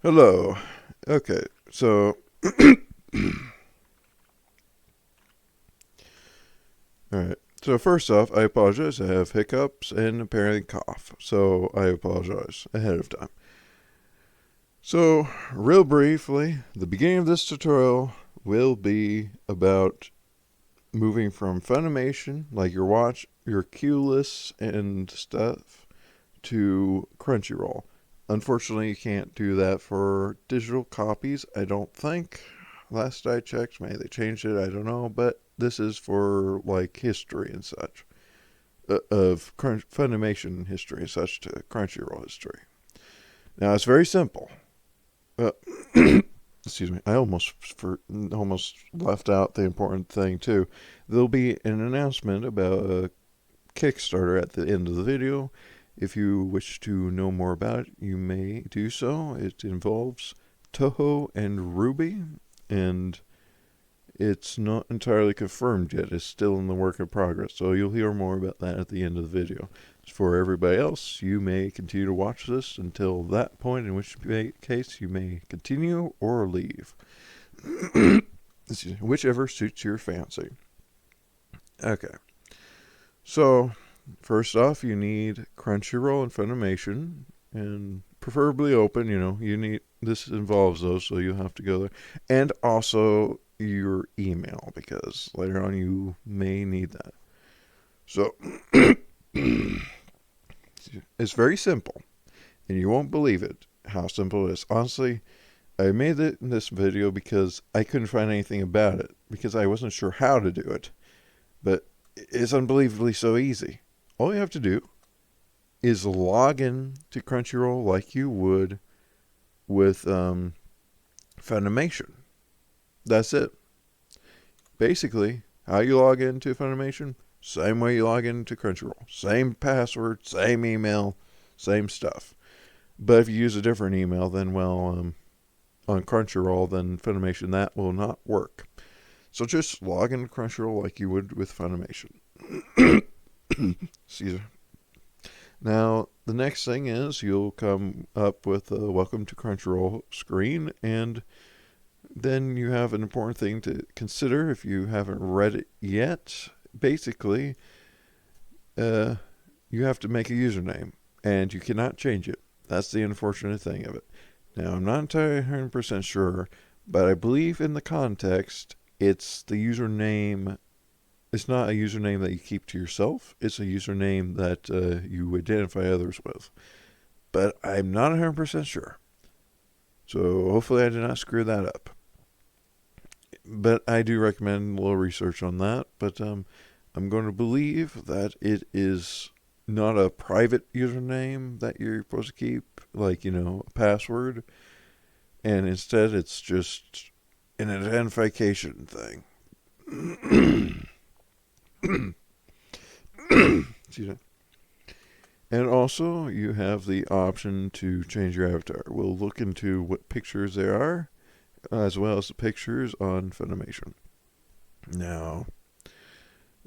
Hello. Okay, so alright. So first off, I apologize. I have hiccups and apparently cough. So I apologize ahead of time. So, real briefly, the beginning of this tutorial will be about moving from Funimation, like your watch, your cue lists and stuff, to Crunchyroll. Unfortunately, you can't do that for digital copies, I don't think. Last I checked, maybe they changed it, I don't know, but this is for like history and such. Of Funimation history and such to Crunchyroll history. Now, it's very simple. Uh, excuse me, I almost left out the important thing too. There'll be an announcement about a Kickstarter at the end of the video. If you wish to know more about it, you may do so. It involves Toho and RWBY, and it's not entirely confirmed yet. It's still in the work in progress, so you'll hear more about that at the end of the video. For everybody else, you may continue to watch this until that point, in which case you may continue or leave. Whichever suits your fancy. Okay. So, first off, you need Crunchyroll and Funimation, and preferably open. You need this involves those, so you have to go there, and also your email because later on you may need that. So, it's very simple, and you won't believe it how simple it is. Honestly, I made it in this video because I couldn't find anything about it because I wasn't sure how to do it, but it's unbelievably so easy. All you have to do is log in to Crunchyroll like you would with Funimation. That's it. Basically, how you log into Funimation, same way you log into Crunchyroll. Same password, same email, same stuff. But if you use a different email, then, on Crunchyroll, then Funimation, that will not work. So just log into Crunchyroll like you would with Funimation. Excuse me. Now, the next thing is you'll come up with a welcome to Crunchyroll screen, and then you have an important thing to consider if you haven't read it yet. Basically, you have to make a username, and you cannot change it. That's the unfortunate thing of it. Now, I'm not entirely 100% sure, but I believe in the context, it's the username. It's not a username that you keep to yourself. It's a username that you identify others with. But I'm not 100% sure. So hopefully I did not screw that up. But I do recommend a little research on that. But I'm going to believe that it is not a private username that you're supposed to keep, like, a password. And instead it's just an identification thing. And also, you have the option to change your avatar. We'll look into what pictures there are, as well as the pictures on Funimation. Now,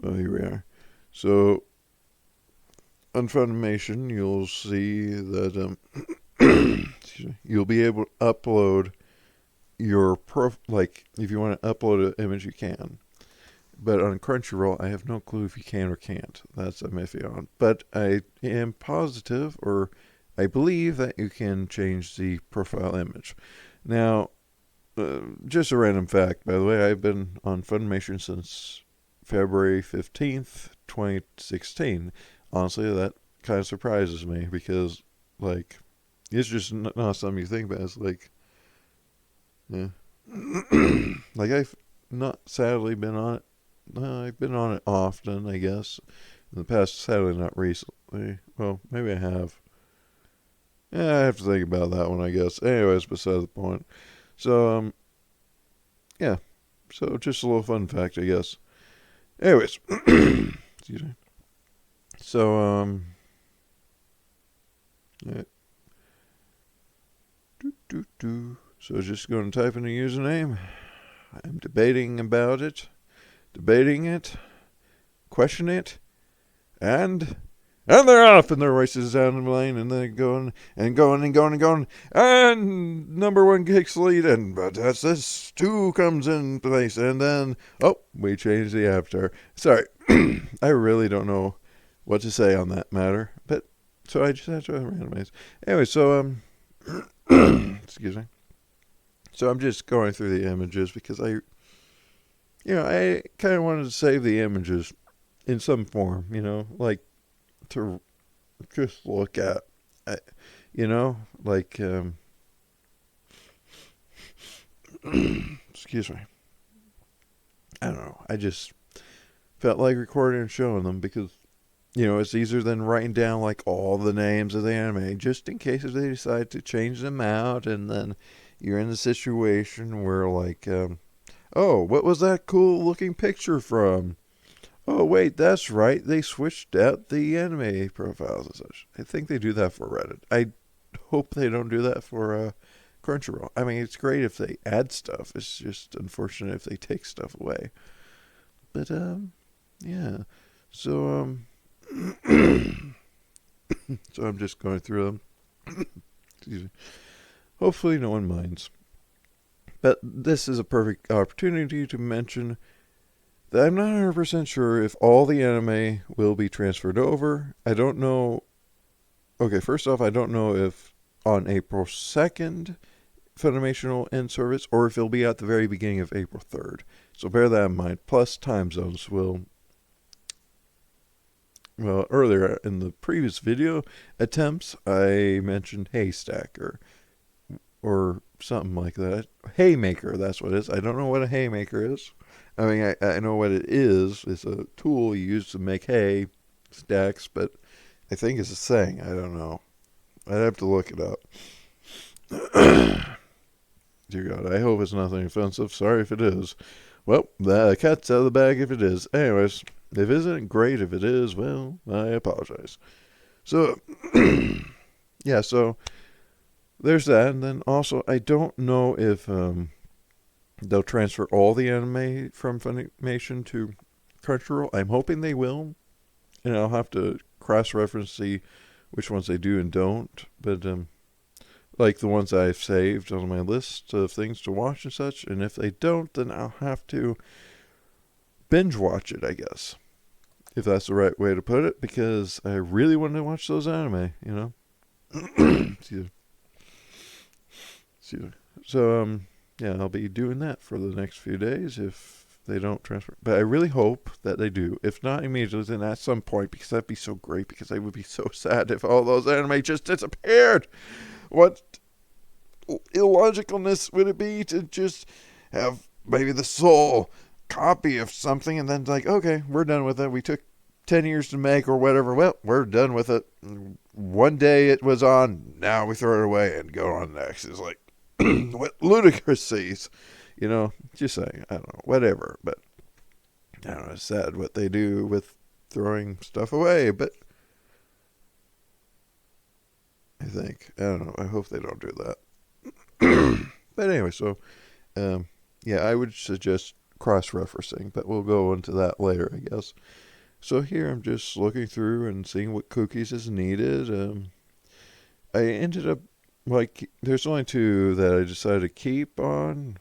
here we are. So, on Funimation, you'll see that you'll be able to upload your like, if you want to upload an image, you can. But on Crunchyroll, I have no clue if you can or can't. That's a iffy on. But I am positive, or I believe that you can change the profile image. Now, just a random fact, by the way, I've been on Funimation since February 15th, 2016. Honestly, that kind of surprises me because, like, it's just not something you think about. It's like, yeah. Like, I've not sadly been on it. I've been on it often, I guess. In the past, sadly not recently. Well, maybe I have. Yeah, I have to think about that one, I guess. Anyways, beside the point. So, yeah. So, just a little fun fact, I guess. Anyways. Excuse me. So, yeah. So, just going to type in a username. I'm debating about it. Debating it, question it, and And they're off, and their races down the lane, and they're going and going and going and going. And number one takes the lead, and but that's this. Two comes in place, and then we changed the avatar. Sorry, I really don't know what to say on that matter, but so I just had to randomize. Anyway, so excuse me. So I'm just going through the images because I kind of wanted to save the images in some form, like to just look at, like, excuse me. I don't know. I just felt like recording and showing them because, it's easier than writing down like all the names of the anime just in case if they decide to change them out, and then you're in the situation where like, what was that cool looking picture from? Oh, wait, that's right. They switched out the anime profiles and such. I think they do that for Reddit. I hope they don't do that for Crunchyroll. I mean, it's great if they add stuff. It's just unfortunate if they take stuff away. But, yeah. So, so I'm just going through them. Excuse me. Hopefully no one minds. But this is a perfect opportunity to mention that I'm not 100% sure if all the anime will be transferred over. I don't know. Okay, first off, I don't know if on April 2nd, Funimation will end service, or if it'll be at the very beginning of April 3rd. So bear that in mind. Plus, time zones will. Well, earlier in the previous video attempts, I mentioned Haystack or something like that. Haymaker, that's what it is. I don't know what a haymaker is. I mean, I know what it is. It's a tool you use to make hay stacks, but I think it's a saying. I don't know. I'd have to look it up. Dear God, I hope it's nothing offensive. Sorry if it is. Well, the cat's out of the bag if it is. Anyways, if it isn't, great. If it is, well, I apologize. So, yeah, so there's that. And then also, I don't know if they'll transfer all the anime from Funimation to Crunchyroll. I'm hoping they will. And I'll have to cross-reference, see which ones they do and don't. But, like the ones I've saved on my list of things to watch and such. And if they don't, then I'll have to binge watch it, I guess. If that's the right way to put it. Because I really want to watch those anime, Excuse me. So, yeah, I'll be doing that for the next few days if they don't transfer. But I really hope that they do. If not immediately, then at some point, because that'd be so great. Because I would be so sad if all those anime just disappeared. What illogicalness would it be to just have maybe the sole copy of something and then like, okay, we're done with it. We took 10 years to make or whatever. Well, we're done with it. One day it was on. Now we throw it away and go on next. It's like, what ludicrousness, just saying, I don't know, whatever, but I don't know, it's sad what they do with throwing stuff away, but I don't know, I hope they don't do that. But anyway, so, yeah, I would suggest cross-referencing, but we'll go into that later, I guess. So here I'm just looking through and seeing what cookies is needed. I ended up, there's only two that I decided to keep on.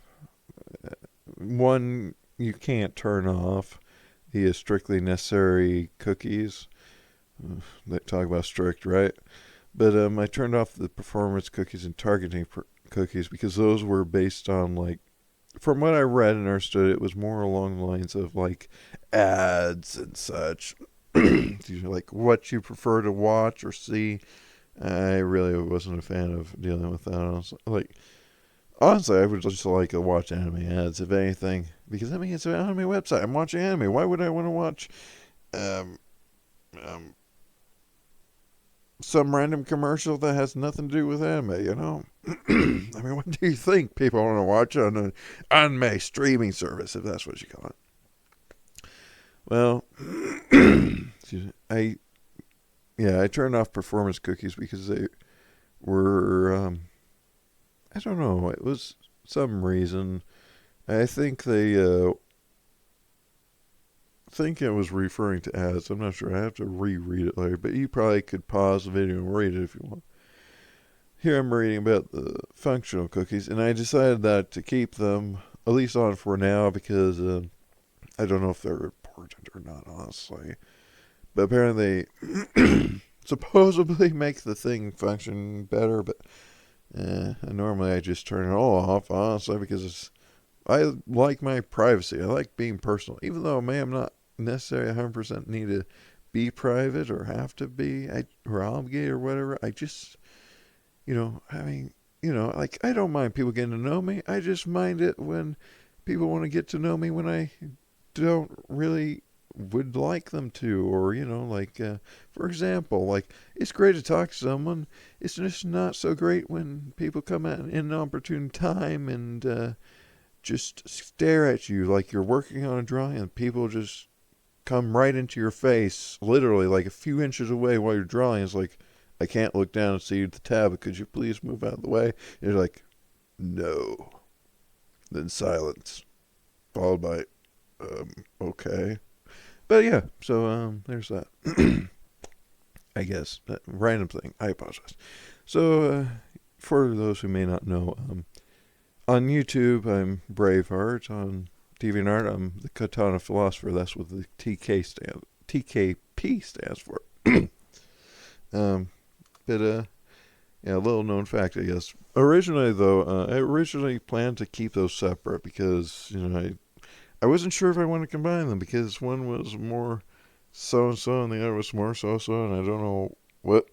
One you can't turn off. The strictly necessary cookies. They talk about strict, right? But I turned off the performance cookies and targeting cookies because those were based on, from what I read and understood, it was more along the lines of, ads and such. Like, what you prefer to watch or see. I really wasn't a fan of dealing with that. Honestly, I would just like to watch anime ads, if anything. Because, it's an anime website. I'm watching anime. Why would I want to watch some random commercial that has nothing to do with anime, what do you think people want to watch on an anime streaming service, if that's what you call it? Well, I turned off performance cookies because they were, I don't know, it was some reason. I think they think it was referring to ads. I'm not sure. I have to reread it later, but you probably could pause the video and read it if you want. Here I'm reading about the functional cookies, and I decided that to keep them at least on for now because I don't know if they're important or not, honestly. But apparently they supposedly make the thing function better, but normally I just turn it all off, honestly, because I like my privacy. I like being personal, even though I may have not necessarily 100% need to be private or have to be or obligated or whatever. I just, like I don't mind people getting to know me. I just mind it when people want to get to know me when I don't really would like them to, or for example, like it's great to talk to someone. It's just not so great when people come at an inopportune time and just stare at you like you're working on a drawing, and people just come right into your face, literally like a few inches away while you're drawing. It's like, I can't look down and see the tab. Could you please move out of the way? And you're like, no. Then silence, followed by, okay. But yeah, so there's that. I guess random thing. I apologize. So for those who may not know, on YouTube I'm Braveheart. On DeviantArt I'm the Katana Philosopher. That's what the TKP stands for. Yeah, a little known fact, I guess. Originally though, I originally planned to keep those separate because I wasn't sure if I wanted to combine them because one was more so-and-so and the other was more so-so, and I don't know what.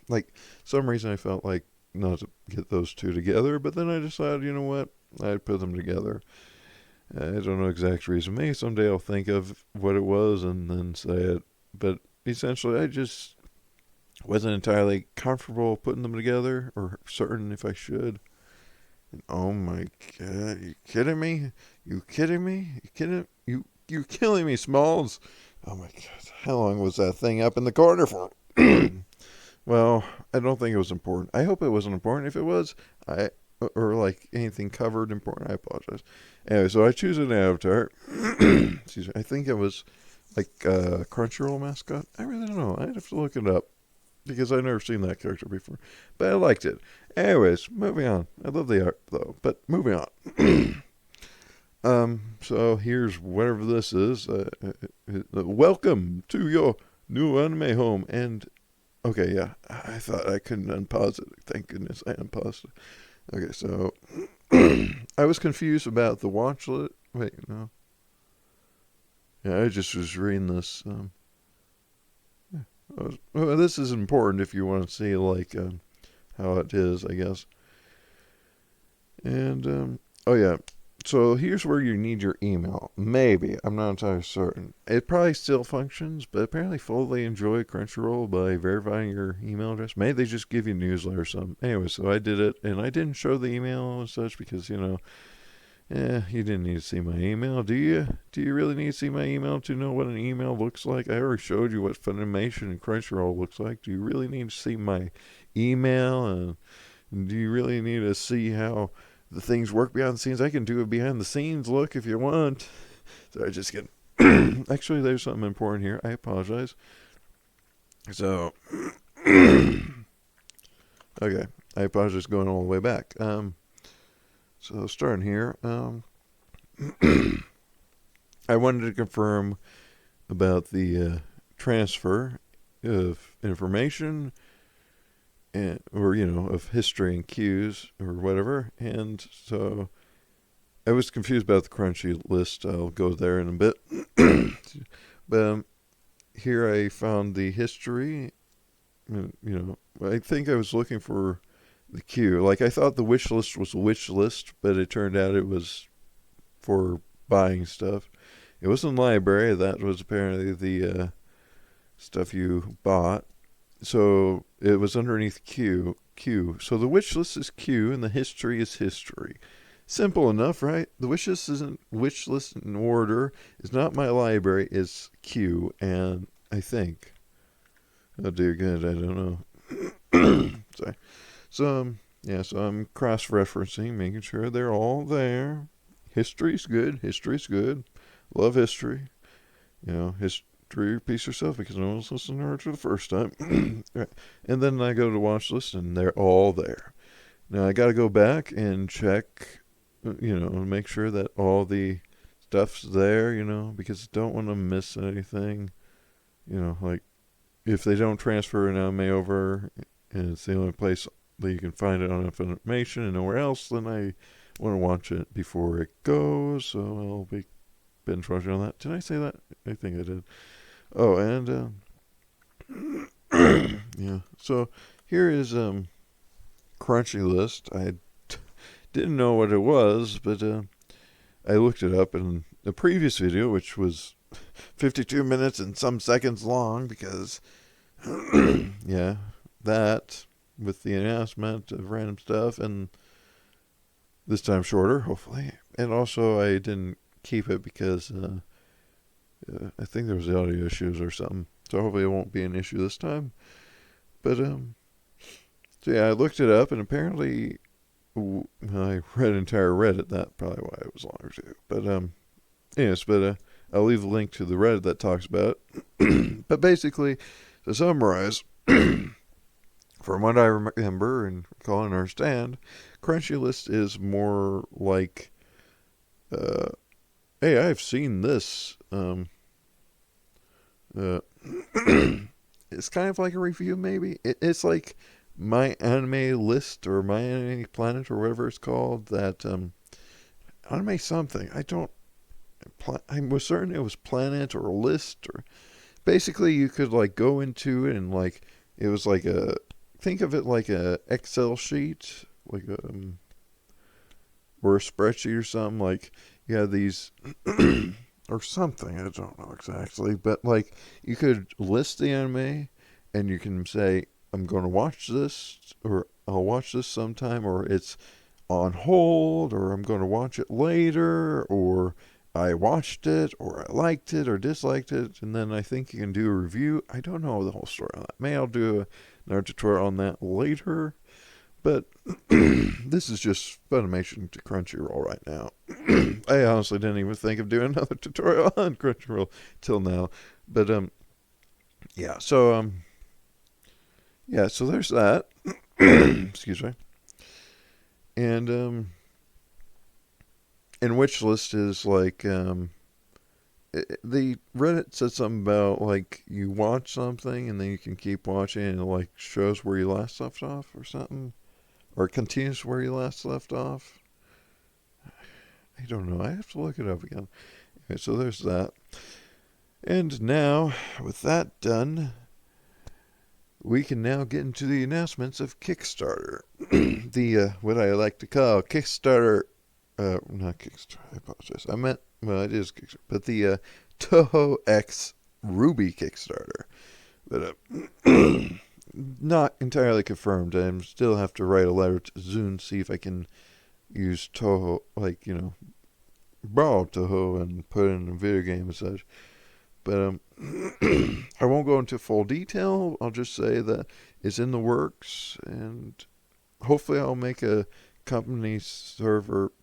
Like, some reason I felt like not to get those two together, but then I decided, you know what, I'd put them together. I don't know the exact reason. Maybe someday I'll think of what it was and then say it, but essentially I just wasn't entirely comfortable putting them together or certain if I should. Oh my god, you kidding me? You kidding me? You killing me, Smalls? Oh my god, how long was that thing up in the corner for? Well, I don't think it was important. I hope it wasn't important. If it was, or like anything covered important, I apologize. Anyway, so I choose an avatar. Excuse me. I think it was like a Crunchyroll mascot. I really don't know. I'd have to look it up because I've never seen that character before. But I liked it. Anyways, moving on. I love the art, though. But moving on. So here's whatever this is. Welcome to your new anime home. And, okay, yeah. I thought I couldn't unpause it. Thank goodness I unpaused it. Okay, so I was confused about the watch list. Wait, no. Yeah, I just was reading this. Well, this is important if you want to see, like, how it is, I guess. And, oh yeah, so here's where you need your email. Maybe, I'm not entirely certain. It probably still functions, but apparently fully enjoy Crunchyroll by verifying your email address. Maybe they just give you a newsletter or something. Anyway, so I did it, and I didn't show the email and such because, you didn't need to see my email, do you? Do you really need to see my email to know what an email looks like? I already showed you what FUNimation and Crunchyroll looks like. Do you really need to see my email? Do you really need to see how the things work behind the scenes? I can do a behind the scenes look if you want. So I just get... Actually, there's something important here. I apologize. So... Okay. I apologize going all the way back. So starting here, I wanted to confirm about the transfer of information of history and cues or whatever. And so I was confused about the Crunchy list. I'll go there in a bit. But here I found the history. I think I was looking for the queue. Like, I thought the wish list was a wish list, but it turned out it was for buying stuff. It wasn't library. That was apparently the stuff you bought. So it was underneath Q. So the wish list is Q, and the history is history. Simple enough, right? The wish list isn't wish list in order. It's not my library. It's Q, and I think. Oh dear God, I don't know. Sorry. So I'm cross-referencing, making sure they're all there. History's good. Love history. history piece yourself because no one's listening to her for the first time. Right. And then I go to watch list and they're all there. Now I got to go back and check, make sure that all the stuff's there, because I don't want to miss anything. Like if they don't transfer an anime over and it's the only place that you can find it on FUNimation and nowhere else, then I want to watch it before it goes, so I'll be binge watching on that. Did I say that? I think I did. Oh, and yeah. So here is Crunchyroll. I didn't know what it was, but I looked it up in the previous video, which was 52 minutes and some seconds long, because yeah, that with the announcement of random stuff, and this time shorter, hopefully. And also I didn't keep it because I think there was the audio issues or something, so hopefully it won't be an issue this time. But so yeah, I looked it up, and apparently I read entire Reddit. That's probably why it was longer too. But yes, but I'll leave the link to the Reddit that talks about it. But basically, to summarize, from what I remember and recall and understand, Crunchyroll is more like, hey, I've seen this. It's kind of like a review, maybe. It's like MyAnimeList or MyAnimePlanet or whatever it's called. That anime something. I was certain it was Planet or List, or basically you could like go into it and like it was like think of it like a Excel sheet, like or a spreadsheet or something. Like you have these or something. I don't know exactly, but like you could list the anime, and you can say, I'm going to watch this, or I'll watch this sometime, or it's on hold, or I'm going to watch it later, or I watched it, or I liked it, or disliked it, and then I think you can do a review. I don't know the whole story on that. Maybe I'll do another tutorial on that later, but this is just Funimation to Crunchyroll right now. I honestly didn't even think of doing another tutorial on Crunchyroll till now, but yeah, so so there's that. Excuse me. And which list is like the Reddit said something about like you watch something and then you can keep watching, and it like shows where you last left off or something, or continues where you last left off. I don't know. I have to look it up again. Okay, so there's that. And now, with that done, we can now get into the announcements of Kickstarter. The, what I like to call Kickstarter, not Kickstarter, I apologize. I meant, well, it is Kickstarter, but the Toho X RWBY Kickstarter. But not entirely confirmed. I still have to write a letter to Zune, see if I can use Toho, like, borrow Toho and put it in a video game and such. But I won't go into full detail. I'll just say that it's in the works, and hopefully I'll make a company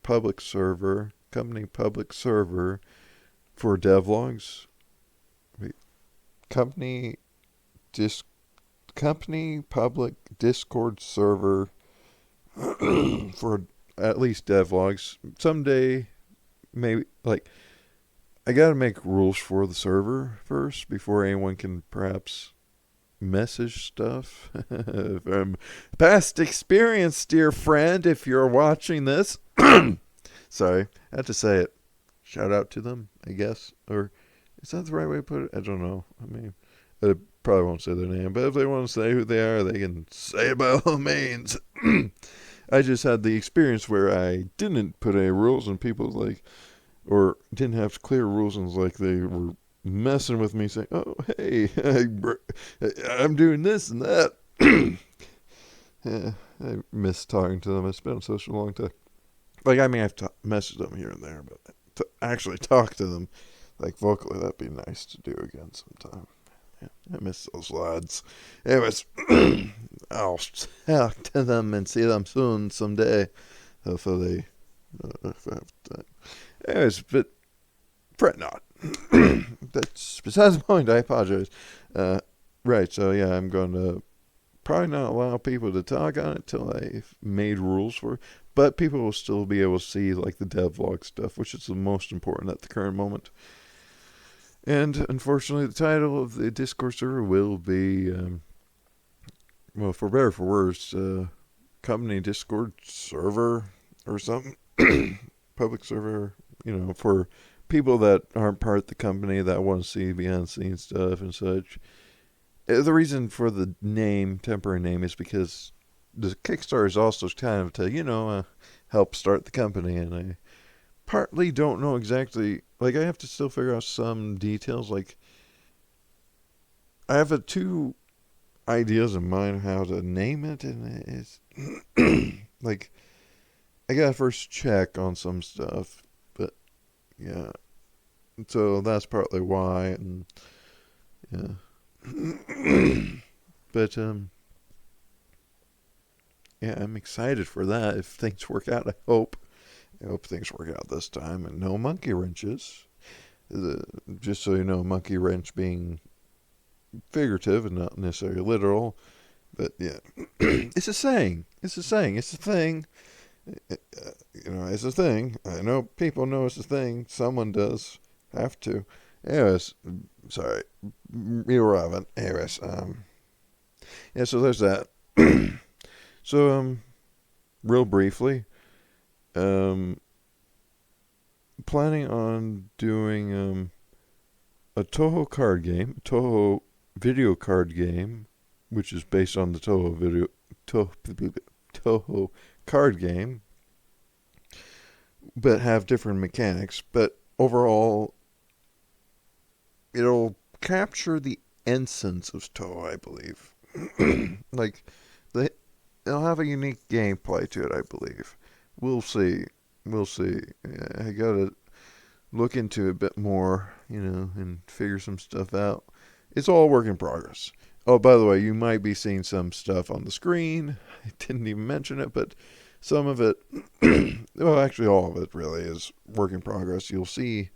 public server for devlogs. Company public Discord server for at least devlogs. Someday, maybe, like, I gotta make rules for the server first before anyone can perhaps message stuff. From past experience, dear friend, if you're watching this. Sorry, I had to say it. Shout out to them, I guess. Or is that the right way to put it? I don't know. I mean, I probably won't say their name, but if they want to say who they are, they can say it by all means. I just had the experience where I didn't put any rules, and people like, or didn't have clear rules, and like they were messing with me, saying, "Oh, hey, I'm doing this and that." Yeah, I miss talking to them. It's been such a long time. Like, I mean, I've messaged them here and there, but to actually talk to them, like vocally, that'd be nice to do again sometime. Yeah, I miss those lads. Anyways, I'll talk to them and see them soon someday. Hopefully, if I have time. Anyways, but fret not. That's besides the point. I apologize. Right, so yeah, I'm going to probably not allow people to talk on it till I've made rules for it. But people will still be able to see like the devlog stuff, which is the most important at the current moment. And unfortunately, the title of the Discord server will be, well, for better or for worse, company Discord server or something. Public server, for people that aren't part of the company that want to see behind the scenes stuff and such. The reason for the name, temporary name, is because the Kickstarter is also kind of to, help start the company. And I partly don't know exactly, like, I have to still figure out some details. Like, I have two ideas in mind how to name it, and it's like, I gotta first check on some stuff. But, yeah. So that's partly why, and, yeah. But, yeah, I'm excited for that if things work out. I hope things work out this time, and no monkey wrenches. Just so you know, monkey wrench being figurative and not necessarily literal. But yeah, it's a saying. It's a saying. It's a thing. It's a thing. I know people know it's a thing. Someone does have to. Anyways, sorry, irrelevant. Anyways, yeah. So there's that. So real briefly, planning on doing a Toho video card game, which is based on the Toho card game, but have different mechanics. But overall, it'll capture the essence of Toho, I believe. Like, it'll have a unique gameplay to it, I believe. We'll see. We'll see. I gotta look into it a bit more, and figure some stuff out. It's all work in progress. Oh, by the way, you might be seeing some stuff on the screen. I didn't even mention it, but some of it, well, actually all of it really is work in progress. You'll see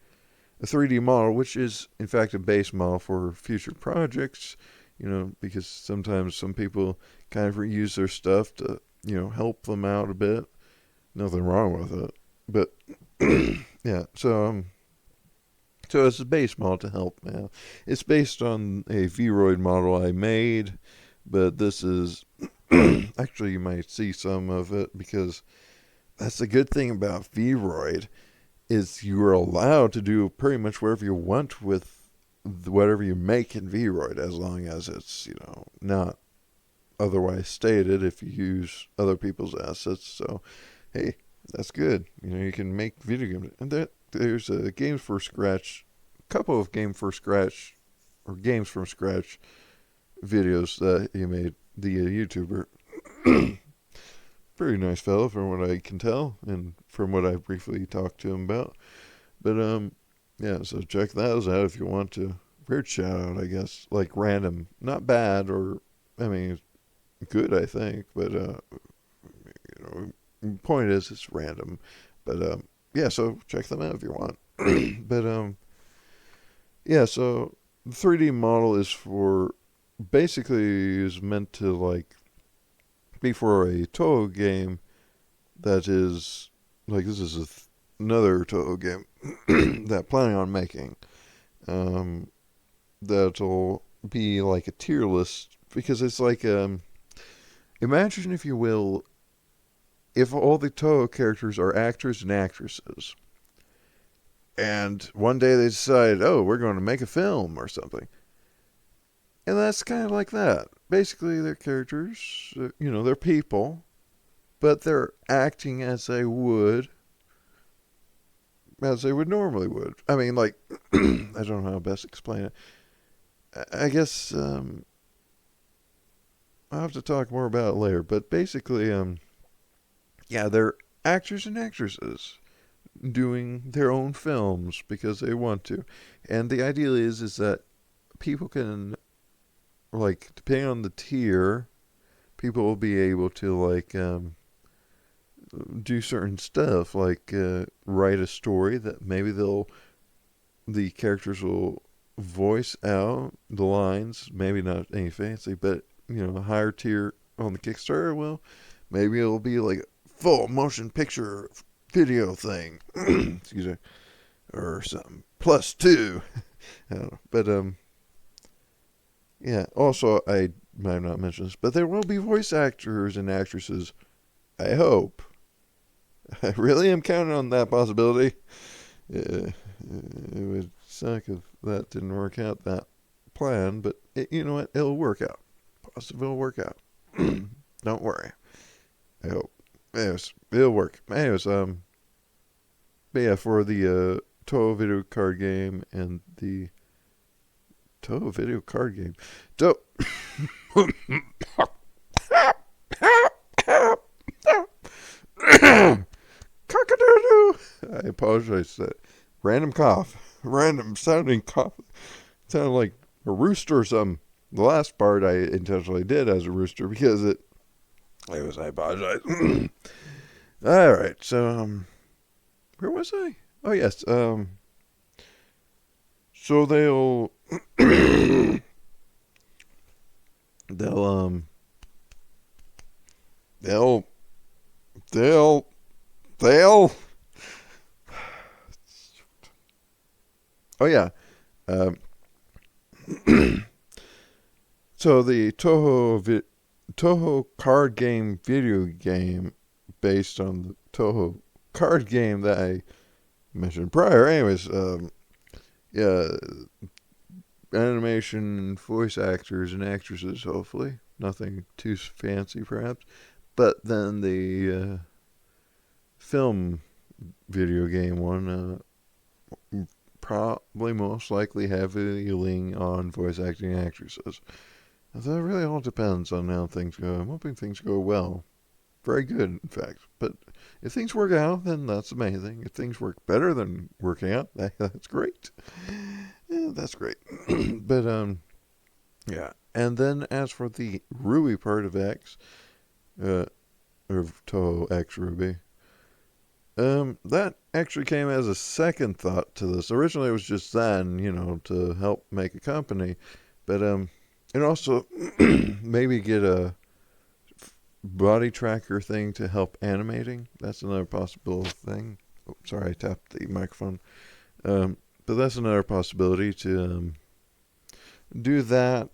a 3D model, which is in fact a base model for future projects, because sometimes some people kind of reuse their stuff to, help them out a bit. Nothing wrong with it. But, yeah, so it's a base model to help, man. It's based on a Vroid model I made, but this is, actually you might see some of it, because that's the good thing about Vroid, is you are allowed to do pretty much whatever you want with whatever you make in Vroid, as long as it's, not otherwise stated if you use other people's assets. So, hey, that's good. You can make video games. And there's a couple of Games from Scratch videos that he made, the YouTuber. Pretty nice fellow from what I can tell, and from what I briefly talked to him about. But, yeah, so check those out if you want to. Weird shout out, I guess. Like, random. Not bad, or, I mean, good, I think. But, point is, it's random. But, yeah, so check them out if you want. But, yeah, so the 3D model is meant to, like, be for a Toho game that is, like, this is another Toho game that I'm planning on making. That'll be like a tier list, because it's like, imagine, if you will, if all the Toho characters are actors and actresses, and one day they decide, oh, we're going to make a film or something. And that's kind of like that. Basically, they're characters, they're people, but they're acting as they would normally would. I mean, like, I don't know how best to explain it. I guess, I'll have to talk more about it later, but basically, yeah, they're actors and actresses doing their own films because they want to. And the idea is that people can, like, depending on the tier, people will be able to, like, do certain stuff, like, write a story that maybe they'll the characters will voice out the lines. Maybe not any fancy, but a higher tier on the Kickstarter. Well, maybe it'll be like a full motion picture video thing. Excuse me, or something +2. I don't know, but yeah. Also, I might have not mentioned this, but there will be voice actors and actresses. I hope. I really am counting on that possibility. It would suck if that didn't work out, that plan, but you know what? It'll work out. Positive, it'll work out. Don't worry. I hope. Anyways, it'll work. Anyways, but yeah, for the Toho video card game and the Toho video card game. Dope. Cock-a-doodle. I apologize for that. Random cough. Random sounding cough. Sounded like a rooster or something. The last part I intentionally did as a rooster because I apologize. Alright, so, where was I? Oh, yes, so they'll, oh yeah, so the Toho card game video game based on the Toho card game that I mentioned prior. Anyways, yeah, animation, voice actors and actresses, hopefully. Nothing too fancy, perhaps. But then the film video game one, probably most likely heavily leaning on voice acting actresses. That really all depends on how things go. I'm hoping things go well. Very good, in fact. But if things work out, then that's amazing. If things work better than working out, that's great. Yeah, that's great. But, yeah. And then as for the RWBY part of X, of Toho X RWBY, that actually came as a second thought to this. Originally it was just then, to help make a company. But, and also maybe get a body tracker thing to help animating. That's another possible thing. Oh, sorry, I tapped the microphone. But that's another possibility to do that.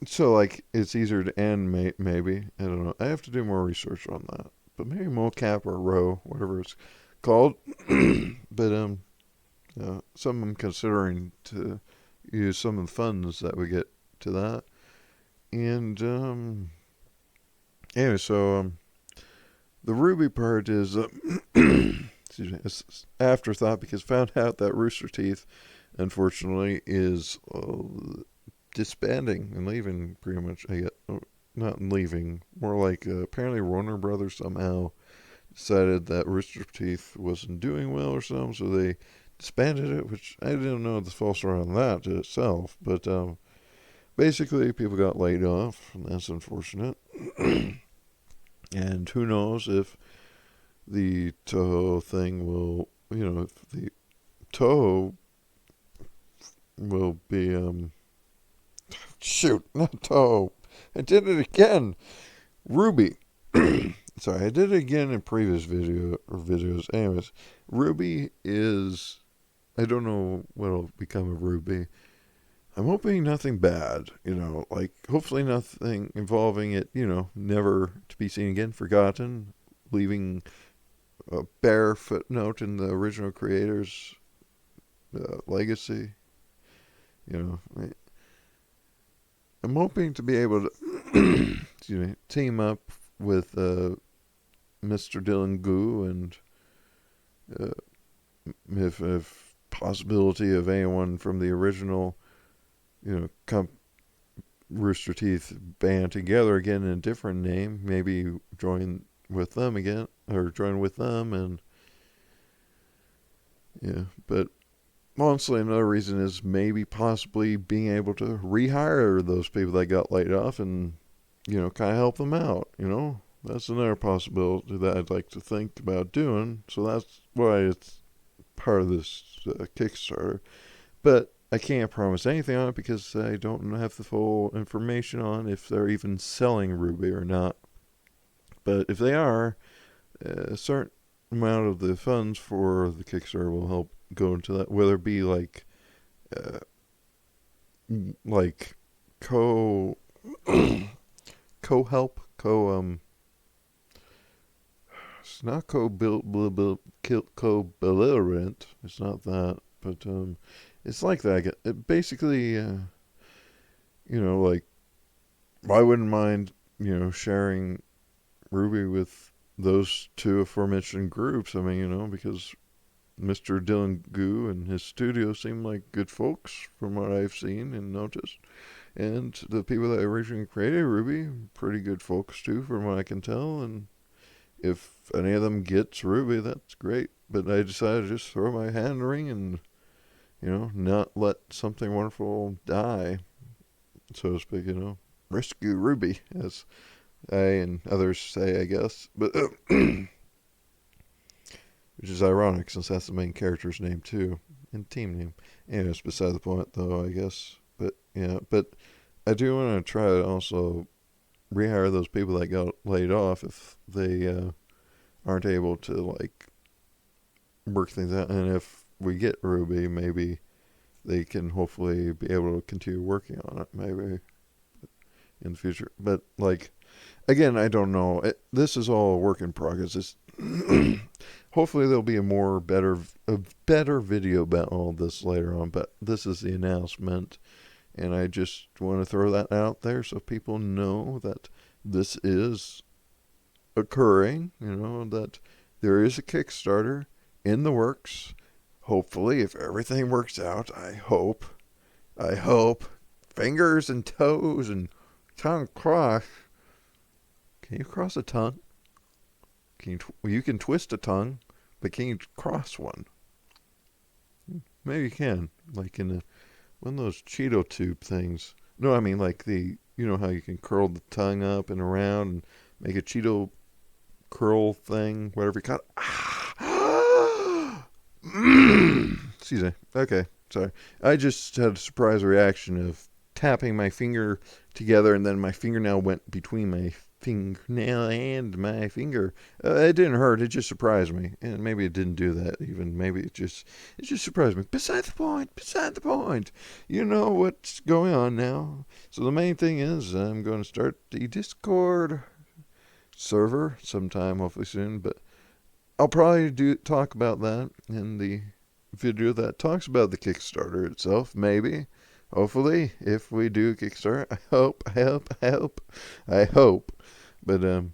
So, like, it's easier to animate, maybe. I don't know. I have to do more research on that. But maybe mocap or row, whatever it's called. But, some I'm considering to use some of the funds that we get to that. And, anyway, so, the RWBY part is, excuse me, it's afterthought because found out that RoosterTeeth, unfortunately, is disbanding and leaving pretty much. Not leaving, more like apparently Warner Brothers somehow decided that RoosterTeeth wasn't doing well or something, so they disbanded it, which I didn't know the full story on that itself, but basically people got laid off, and that's unfortunate. And who knows if the Toho thing will, if the Toho will be, shoot, not Toho. I did it again. RWBY. Sorry, I did it again in previous videos. Anyways, RWBY is, I don't know what'll become of RWBY. I'm hoping nothing bad, like hopefully nothing involving it, never to be seen again, forgotten, leaving a bare footnote in the original creator's legacy. I'm hoping to be able to team up with Mr. Dillion Goo and if possibility of anyone from the original RoosterTeeth band together again in a different name, maybe join with them again, or join with them, and but honestly another reason is maybe possibly being able to rehire those people that got laid off and kind of help them out. That's another possibility that I'd like to think about doing, so that's why it's part of this Kickstarter. But I can't promise anything on it because I don't have the full information on if they're even selling RWBY or not. But if they are, a certain amount of the funds for the Kickstarter will help go into that, whether it be like co co-help, it's not co-belligerent, it's not that, but it's like that. It basically, like, I wouldn't mind, sharing RWBY with those two aforementioned groups. I mean, because Mr. Dillion Goo and his studio seem like good folks from what I've seen and noticed. And the people that originally created RWBY, pretty good folks too, from what I can tell. And if any of them gets RWBY, that's great. But I decided to just throw my hand in the ring and, not let something wonderful die, so to speak, Rescue RWBY, as I and others say, I guess. But which is ironic since that's the main character's name too, and team name. Anyways, beside the point though, I guess. But yeah, but I do want to try to also rehire those people that got laid off if they aren't able to like work things out, and if we get RWBY, maybe they can hopefully be able to continue working on it, maybe in the future. But like, again, I don't know. This is all a work in progress. It's hopefully there'll be a better video about all this later on. But this is the announcement, and I just want to throw that out there so people know that this is occurring. That there is a Kickstarter in the works. Hopefully, if everything works out, I hope, fingers and toes and tongue cross. Can you cross a tongue? You can twist a tongue, but can you cross one? Maybe you can, like in one of those Cheeto tube things. No, I mean like how you can curl the tongue up and around and make a Cheeto curl thing, whatever you call it. Excuse me. Okay, sorry. I just had a surprise reaction of tapping my finger together, and then my fingernail went between my fingernail and my finger. It didn't hurt. It just surprised me, and maybe it didn't do that even. Maybe it just surprised me. Beside the point. Beside the point. You know what's going on now. So the main thing is I'm going to start the Discord server sometime, hopefully soon. But I'll probably talk about that in the video that talks about the Kickstarter itself. Maybe. Hopefully, if we do Kickstarter, I hope. But,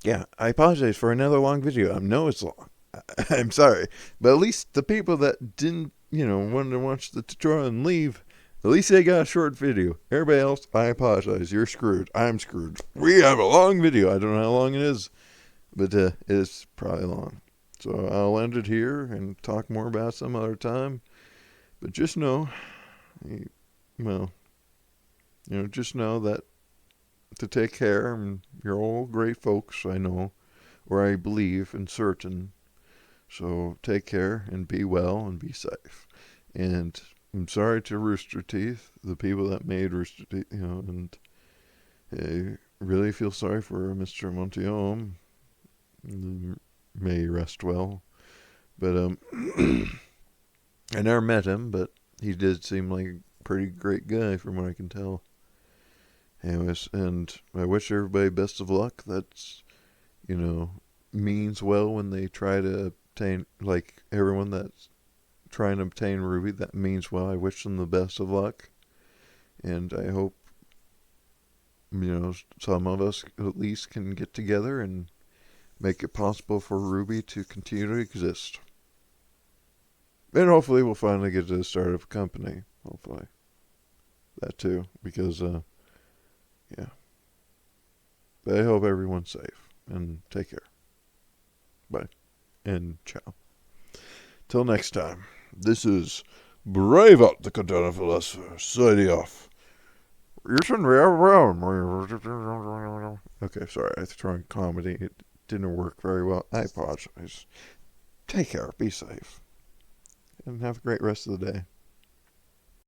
yeah, I apologize for another long video. I know it's long. I'm sorry. But at least the people that didn't, want to watch the tutorial and leave, at least they got a short video. Everybody else, I apologize. You're screwed. I'm screwed. We have a long video. I don't know how long it is, but it's probably long. So I'll end it here and talk more about it some other time. But just know, just know that to take care, and you're all great folks, I know, or I believe and certain. So take care and be well and be safe. And I'm sorry to RoosterTeeth, the people that made RoosterTeeth, and I really feel sorry for Mr. Montiom. May he rest well. But I never met him, but he did seem like a pretty great guy from what I can tell. Anyways, and I wish everybody best of luck. That's, means well when they try to obtain, like everyone that's trying to obtain RWBY, that means well. I wish them the best of luck. And I hope, some of us at least can get together and make it possible for RWBY to continue to exist. And hopefully we'll finally get to the start of a company. Hopefully. That too. Because, yeah. But I hope everyone's safe. And take care. Bye. And ciao. Till next time. This is Braveheart, the Katana Philosopher, signing off. Okay, sorry. I was trying comedy. It didn't work very well. I apologize. Take care. Be safe. And have a great rest of the day.